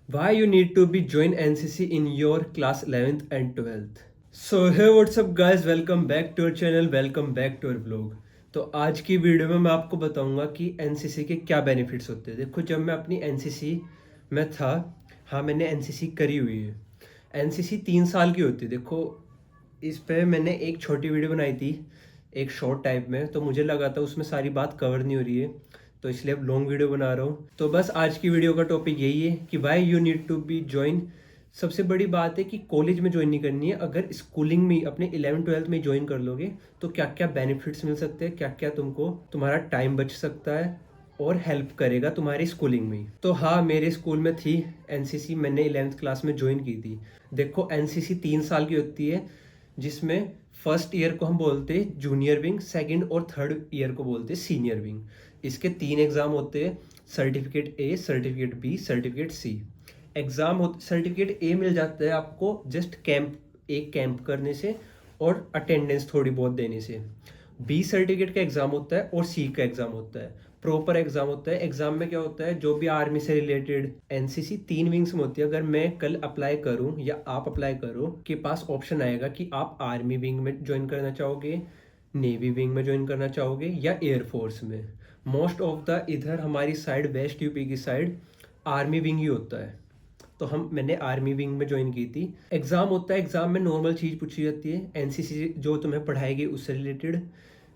Why you need to be join NCC in your class 11th and 12th. So hey what's up guys, welcome back to our channel, welcome back to our vlog. तो आज की video में मैं आपको बताऊंगा कि NCC के क्या बेनिफिट्स होते हैं। देखो, जब मैं अपनी एनसीसी में था, हाँ मैंने एनसीसी करी हुई है। एनसीसी 3 साल की होती है। देखो, इस पे मैंने एक छोटी वीडियो बनाई थी, एक शॉर्ट टाइप में, तो मुझे लगा था उसमें सारी बात कवर नहीं हो रही है, तो इसलिए अब लॉन्ग वीडियो बना रहा हूँ। तो बस आज की वीडियो का टॉपिक यही है कि why you need to be join. सबसे बड़ी बात है कि कॉलेज में ज्वाइन नहीं करनी है। अगर स्कूलिंग में अपने 11th-12th में ज्वाइन कर लोगे तो क्या क्या बेनिफिट्स मिल सकते हैं, क्या क्या तुमको तुम्हारा टाइम बच सकता है और हेल्प करेगा तुम्हारी स्कूलिंग में। तो हाँ, मेरे स्कूल में थी एनसीसी, मैंने 11th क्लास में ज्वाइन की थी। देखो, एनसीसी 3 साल की होती है, जिसमें फर्स्ट ईयर को हम बोलते हैं जूनियर विंग, सेकंड और थर्ड ईयर को बोलते हैं सीनियर विंग। इसके 3 एग्ज़ाम होते हैं, certificate A, certificate B, certificate C. Exam हो सर्टिफिकेट ए मिल जाता है आपको जस्ट एक कैंप करने से और अटेंडेंस थोड़ी बहुत देने से। बी सर्टिफिकेट का एग्ज़ाम होता है और सी का एग्ज़ाम होता है, प्रॉपर एग्ज़ाम होता है। एग्ज़ाम में क्या होता है, जो भी आर्मी से रिलेटेड, एनसीसी 3 विंग्स में होती है। अगर मैं कल अप्लाई करूं या आप अप्लाई करो, के पास ऑप्शन आएगा कि आप आर्मी विंग में ज्वाइन करना चाहोगे, नेवी विंग में ज्वाइन करना चाहोगे या एयरफोर्स में। मोस्ट ऑफ द इधर हमारी साइड, वेस्ट यूपी की साइड, आर्मी विंग ही होता है। तो मैंने आर्मी विंग में ज्वाइन की थी। एग्ज़ाम होता है, एग्ज़ाम में नॉर्मल चीज़ पूछी जाती है, एनसीसी जो तुम्हें पढ़ाएगी उससे रिलेटेड,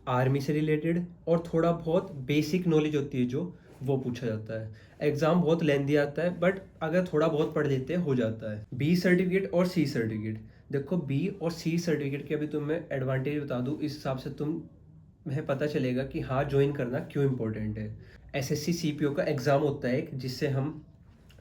आर्मी से रिलेटेड, और थोड़ा बहुत बेसिक नॉलेज होती है जो वो पूछा जाता है। एग्ज़ाम बहुत लेंदी आता है, बट अगर थोड़ा बहुत पढ़ लेते हैं हो जाता है। बी सर्टिफिकेट और सी सर्टिफिकेट, देखो बी और सी सर्टिफिकेट के अभी तुम्हें एडवांटेज बता दूँ, इस हिसाब से तुम्हें पता चलेगा कि हाँ ज्वाइन करना क्यों इम्पोर्टेंट है। एसएससी सीपीओ का एग्ज़ाम होता है एक, जिससे हम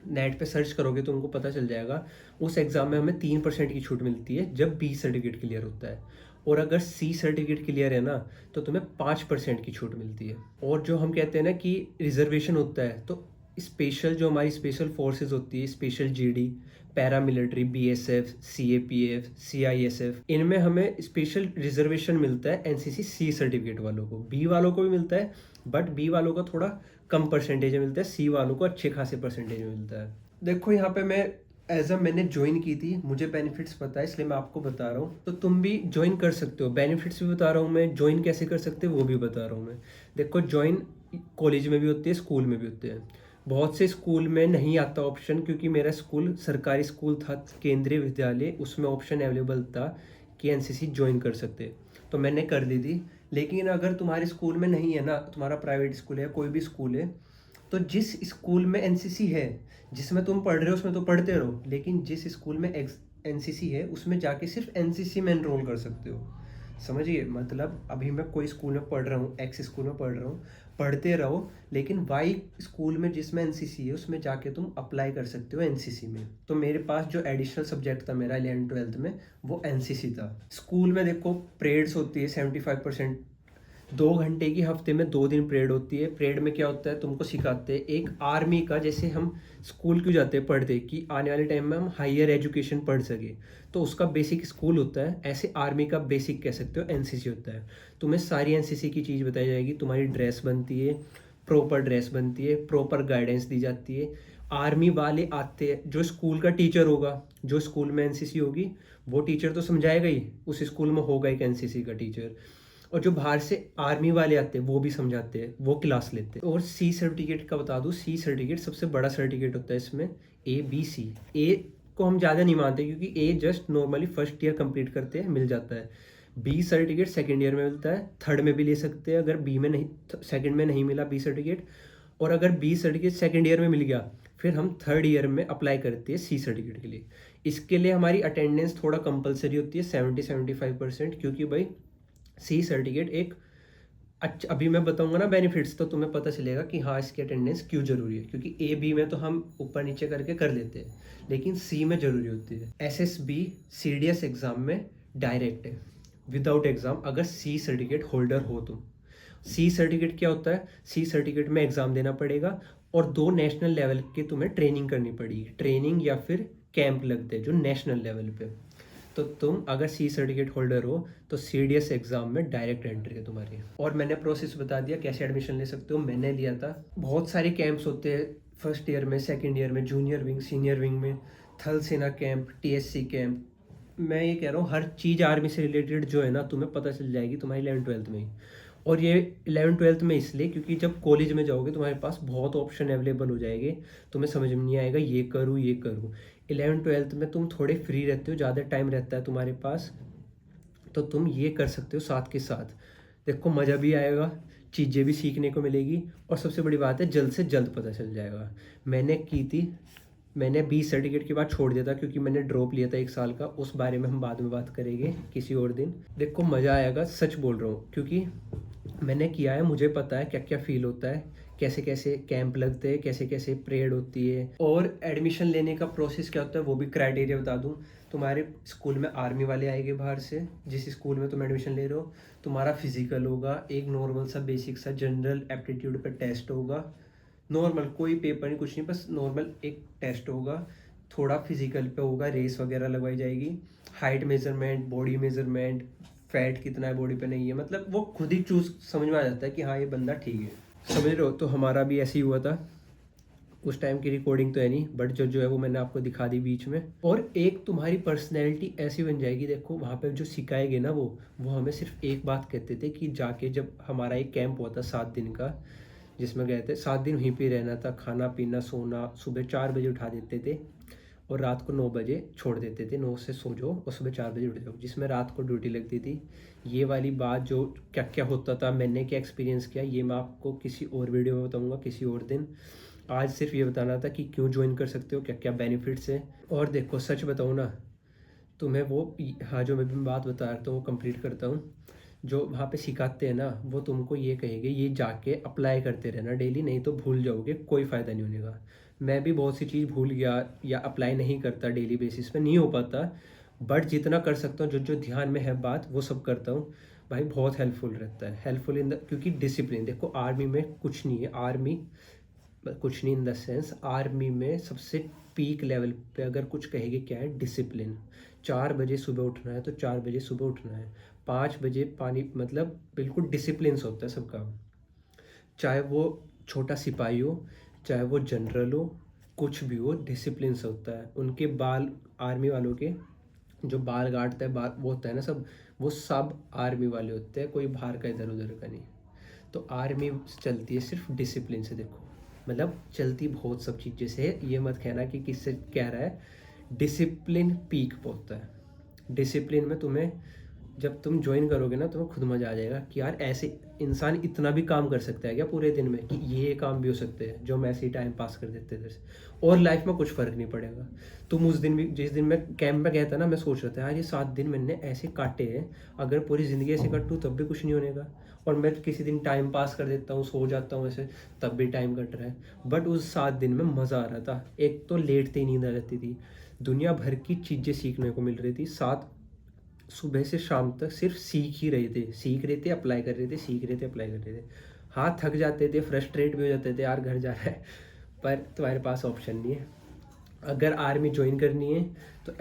नेट पे सर्च करोगे तो उनको पता चल जाएगा। उस एग्ज़ाम में हमें 3% की छूट मिलती है जब बी सर्टिफिकेट क्लियर होता है, और अगर सी सर्टिफिकेट क्लियर है ना तो तुम्हें 5% की छूट मिलती है। और जो हम कहते हैं ना कि रिजर्वेशन होता है, तो स्पेशल जो हमारी स्पेशल फोर्सेज होती है, special GD, paramilitary, BSF, CAPF, CISF, इनमें हमें स्पेशल रिजर्वेशन मिलता है एनसीसी सी सर्टिफिकेट वालों को। बी वालों को भी मिलता है, बट बी वालों को थोड़ा कम परसेंटेज में मिलता है, सी वालों को अच्छे खासे परसेंटेज में मिलता है। देखो, यहाँ पे मैंने ज्वाइन की थी, मुझे बेनिफिट्स पता है इसलिए मैं आपको बता रहा हूँ। तो तुम भी ज्वाइन कर सकते हो, बेनिफिट्स भी बता रहा हूँ मैं, ज्वाइन कैसे कर सकते हो वो भी बता रहा हूँ मैं। देखो, ज्वाइन कॉलेज में भी होती है, स्कूल में भी होते हैं। बहुत से स्कूल में नहीं आता ऑप्शन, क्योंकि मेरा स्कूल सरकारी स्कूल था, केंद्रीय विद्यालय, उसमें ऑप्शन अवेलेबल था कि एनसीसी ज्वाइन कर सकते, तो मैंने कर ली थी। लेकिन अगर तुम्हारे स्कूल में नहीं है ना, तुम्हारा प्राइवेट स्कूल है, कोई भी स्कूल है, तो जिस स्कूल में एनसीसी है, जिसमें तुम पढ़ रहे हो उसमें तो पढ़ते रहो, लेकिन जिस स्कूल में एनसीसी है उसमें जाके सिर्फ एनसीसी में एनरोल कर सकते हो। समझिए, मतलब अभी मैं कोई स्कूल में पढ़ रहा हूँ, एक्स स्कूल में पढ़ रहा हूँ, पढ़ते रहो, लेकिन वाई स्कूल में जिसमें एनसीसी है उसमें जाके तुम अप्लाई कर सकते हो एनसीसी में। तो मेरे पास जो एडिशनल सब्जेक्ट था मेरा 11th-12th में, वो एनसीसी था। स्कूल में देखो परेड्स होती है 75%, 2 घंटे की, हफ्ते में 2 दिन परेड होती है। परेड में क्या होता है, तुमको सिखाते हैं एक आर्मी का, जैसे हम स्कूल क्यों जाते हैं पढ़ते, कि आने वाले टाइम में हम हायर एजुकेशन पढ़ सके, तो उसका बेसिक स्कूल होता है, ऐसे आर्मी का बेसिक कह सकते हो एनसीसी होता है। तुम्हें सारी एनसीसी की चीज़ बताई जाएगी, तुम्हारी ड्रेस बनती है, प्रॉपर ड्रेस बनती है, प्रॉपर गाइडेंस दी जाती है। आर्मी वाले आते हैं, जो स्कूल का टीचर होगा, जो स्कूल में एनसीसी होगी वो टीचर तो समझाएगा ही, उस स्कूल में होगा एक एनसीसी का टीचर, और जो बाहर से आर्मी वाले आते हैं वो भी समझाते हैं, वो क्लास लेते हैं। और सी सर्टिफिकेट का बता दूं, सी सर्टिफिकेट सबसे बड़ा सर्टिफिकेट होता है इसमें, ए बी सी। ए को हम ज़्यादा नहीं मानते, क्योंकि ए just normally first year complete करते हैं मिल जाता है। बी सर्टिफिकेट सेकेंड ईयर में मिलता है, थर्ड में भी ले सकते हैं अगर बी में नहीं, सेकेंड में नहीं मिला बी सर्टिफिकेट। और अगर बी सर्टिफिकेट सेकेंड ईयर में मिल गया, फिर हम थर्ड ईयर में अप्लाई करते हैं सी सर्टिफिकेट के लिए। इसके लिए हमारी अटेंडेंस थोड़ा कंपलसरी होती है, 70-75%, क्योंकि भाई सी सर्टिफिकेट एक अच्छा, अभी मैं बताऊंगा ना बेनिफिट्स, तो तुम्हें पता चलेगा कि हाँ इसकी अटेंडेंस क्यों जरूरी है। क्योंकि ए बी में तो हम ऊपर नीचे करके कर लेते हैं, लेकिन सी में जरूरी होती है। एसएसबी सीडीएस एग्जाम में डायरेक्ट है, विदाउट एग्जाम, अगर सी सर्टिफिकेट होल्डर हो तुम। सी सर्टिफिकेट क्या होता है, सी सर्टिफिकेट में एग्जाम देना पड़ेगा, और 2 नेशनल लेवल के तुम्हें ट्रेनिंग करनी पड़ेगी, ट्रेनिंग या फिर कैंप लगते हैं जो नेशनल लेवल पे। तो तुम अगर सी सर्टिफिकेट होल्डर हो तो सीडीएस एग्जाम में डायरेक्ट एंट्री है तुम्हारी। और मैंने प्रोसेस बता दिया कैसे एडमिशन ले सकते हो, मैंने लिया था। बहुत सारे कैंप्स होते हैं, फर्स्ट ईयर में, सेकंड ईयर में, जूनियर विंग, सीनियर विंग में, थल सेना कैंप, टीएससी कैंप, मैं ये कह रहा हूँ हर चीज़ आर्मी से रिलेटेड जो है ना तुम्हें पता चल जाएगी तुम्हारी 11th-12th में ही। और ये 11th-12th में इसलिए क्योंकि जब कॉलेज में जाओगे तुम्हारे पास बहुत ऑप्शन अवेलेबल हो जाएंगे, तुम्हें समझ में नहीं आएगा ये करूँ ये करूँ। 11th-12th में तुम थोड़े फ्री रहते हो, ज़्यादा टाइम रहता है तुम्हारे पास, तो तुम ये कर सकते हो साथ के साथ। देखो मज़ा भी आएगा, चीज़ें भी सीखने को मिलेगी, और सबसे बड़ी बात है जल्द से जल्द पता चल जाएगा। मैंने की थी, मैंने 20 सर्टिफिकेट के बाद छोड़ दिया था क्योंकि मैंने ड्रॉप लिया था 1 साल का, उस बारे में हम बाद में बात करेंगे किसी और दिन। देखो मज़ा आएगा, सच बोल रहा हूँ, क्योंकि मैंने किया है, मुझे पता है क्या क्या फील होता है, कैसे कैसे कैंप लगते हैं, कैसे कैसे परेड होती है, और एडमिशन लेने का प्रोसेस क्या होता है वो भी क्राइटेरिया बता दूँ। तुम्हारे स्कूल में आर्मी वाले आएंगे बाहर से, जिस स्कूल में तुम एडमिशन ले रहे हो, तुम्हारा फिजिकल होगा, एक नॉर्मल सा बेसिक सा जनरल एप्टीट्यूड पर टेस्ट होगा, नॉर्मल कोई पेपर नहीं कुछ नहीं, बस नॉर्मल एक टेस्ट होगा, थोड़ा फिजिकल पे होगा, रेस वगैरह लगवाई जाएगी, height measurement, body measurement, fat कितना है बॉडी पे नहीं है, मतलब वो खुद ही चूज समझ में आ जाता है कि हाँ ये बंदा ठीक है, समझ रहे हो। तो हमारा भी ऐसे ही हुआ था, उस टाइम की रिकॉर्डिंग तो है नहीं, बट जो है वो मैंने आपको दिखा दी बीच में। और एक तुम्हारी पर्सनैलिटी ऐसी बन जाएगी, देखो वहाँ पे जो सिखाएंगे ना वो हमें सिर्फ एक बात कहते थे कि जाके, जब हमारा एक कैंप हुआ था 7 दिन का जिसमें गए थे, 7 दिन वहीं पे रहना था, खाना पीना सोना, सुबह 4 बजे उठा देते थे और रात को 9 बजे छोड़ देते थे, 9 से सो जाओ और सुबह 4 बजे उठ जाओ, जिसमें रात को ड्यूटी लगती थी। ये वाली बात जो क्या क्या होता था, मैंने क्या एक्सपीरियंस किया, ये मैं आपको किसी और वीडियो में बताऊंगा किसी और दिन। आज सिर्फ ये बताना था कि क्यों ज्वाइन कर सकते हो, क्या क्या बेनिफिट्स है। और देखो सच बताऊँ ना तुम्हें, वो हाँ जो मैं भी बात बता रहा था वो कंप्लीट करता हूँ। जो वहाँ पे सिखाते हैं ना वो तुमको ये कहेंगे ये जाके अप्लाई करते रहना डेली, नहीं तो भूल जाओगे, कोई फ़ायदा नहीं होने का। मैं भी बहुत सी चीज़ भूल गया या अप्लाई नहीं करता डेली बेसिस पे, नहीं हो पाता, बट जितना कर सकता हूँ, जो जो ध्यान में है बात वो सब करता हूँ। भाई बहुत हेल्पफुल रहता है, हेल्पफुल इन द, क्योंकि डिसिप्लिन देखो आर्मी में कुछ नहीं है, आर्मी कुछ नहीं इन द सेंस, आर्मी में सबसे पीक लेवल पे अगर कुछ कहेंगे क्या है, डिसिप्लिन। 4 बजे सुबह उठना है तो 4 बजे सुबह उठना है, 5 बजे पानी, मतलब बिल्कुल डिसिप्लिन से होता है सब काम। चाहे वो छोटा सिपाही हो, चाहे वो जनरल हो, कुछ भी हो, डिसिप्लिन से होता है। उनके बाल, आर्मी वालों के जो बाल काटता है, बाल वो होता है ना सब, वो सब आर्मी वाले होते हैं, कोई बाहर का इधर उधर का नहीं। तो आर्मी चलती है सिर्फ डिसिप्लिन से, देखो मतलब चलती बहुत सब चीज़ें से है, ये मत कहना कि किससे कह रहा है। डिसिप्लिन पीक पे होता है। डिसिप्लिन में तुम्हें जब तुम ज्वाइन करोगे ना तुम्हें खुद मजा आ जाएगा कि यार ऐसे इंसान इतना भी काम कर सकता है क्या पूरे दिन में, कि ये काम भी हो सकते हैं जो हम ऐसे ही टाइम पास कर देते थे, और लाइफ में कुछ फ़र्क नहीं पड़ेगा। तुम उस दिन भी, जिस दिन मैं कैंप में गया था ना, मैं सोच रहा था यार ये 7 दिन मैंने ऐसे काटे हैं, अगर पूरी ज़िंदगी ऐसे कटूँ तब भी कुछ नहीं होने का, और मैं किसी दिन टाइम पास कर देता हूँ, सो जाता हूँ ऐसे, तब भी टाइम कट रहा है। बट उस 7 दिन में मज़ा आ रहा था, एक तो लेटते ही नींद आ जाती थी, दुनिया भर की चीज़ें सीखने को मिल रही थी, साथ सुबह से शाम तक सिर्फ सीख रहे थे, अप्लाई कर रहे थे, सीख रहे थे, अप्लाई कर रहे थे। हाँ थक जाते थे, फ्रस्ट्रेट भी हो जाते थे, यार घर जा रहा है, पर तुम्हारे पास ऑप्शन नहीं है। अगर आर्मी ज्वाइन करनी है तो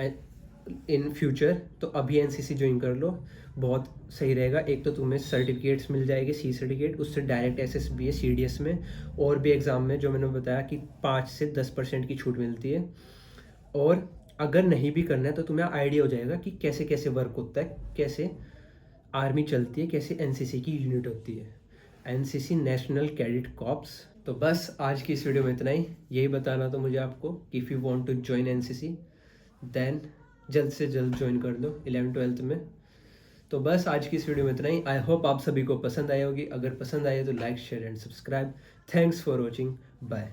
इन फ्यूचर तो अभी एनसीसी ज्वाइन कर लो, बहुत सही रहेगा। एक तो तुम्हें सर्टिफिकेट्स मिल जाएंगे, सी सर्टिफिकेट, उससे डायरेक्ट एसएसबी है, सीडीएस में और भी एग्ज़ाम में, जो मैंने बताया कि 5 से 10% की छूट मिलती है। और अगर नहीं भी करना है तो तुम्हें आइडिया हो जाएगा कि कैसे कैसे वर्क होता है, कैसे आर्मी चलती है, कैसे एनसीसी की यूनिट होती है, एनसीसी नेशनल कैडेट कॉर्प्स। तो बस आज की इस वीडियो में इतना ही, यही बताना था मुझे आपको कि if you want to join NCC then जल्द से जल्द ज्वाइन कर दो 11th-12th में। तो बस आज की इस वीडियो में इतना ही, आई होप आप सभी को पसंद आई होगी, अगर पसंद आई तो like share and subscribe. Thanks for watching, bye.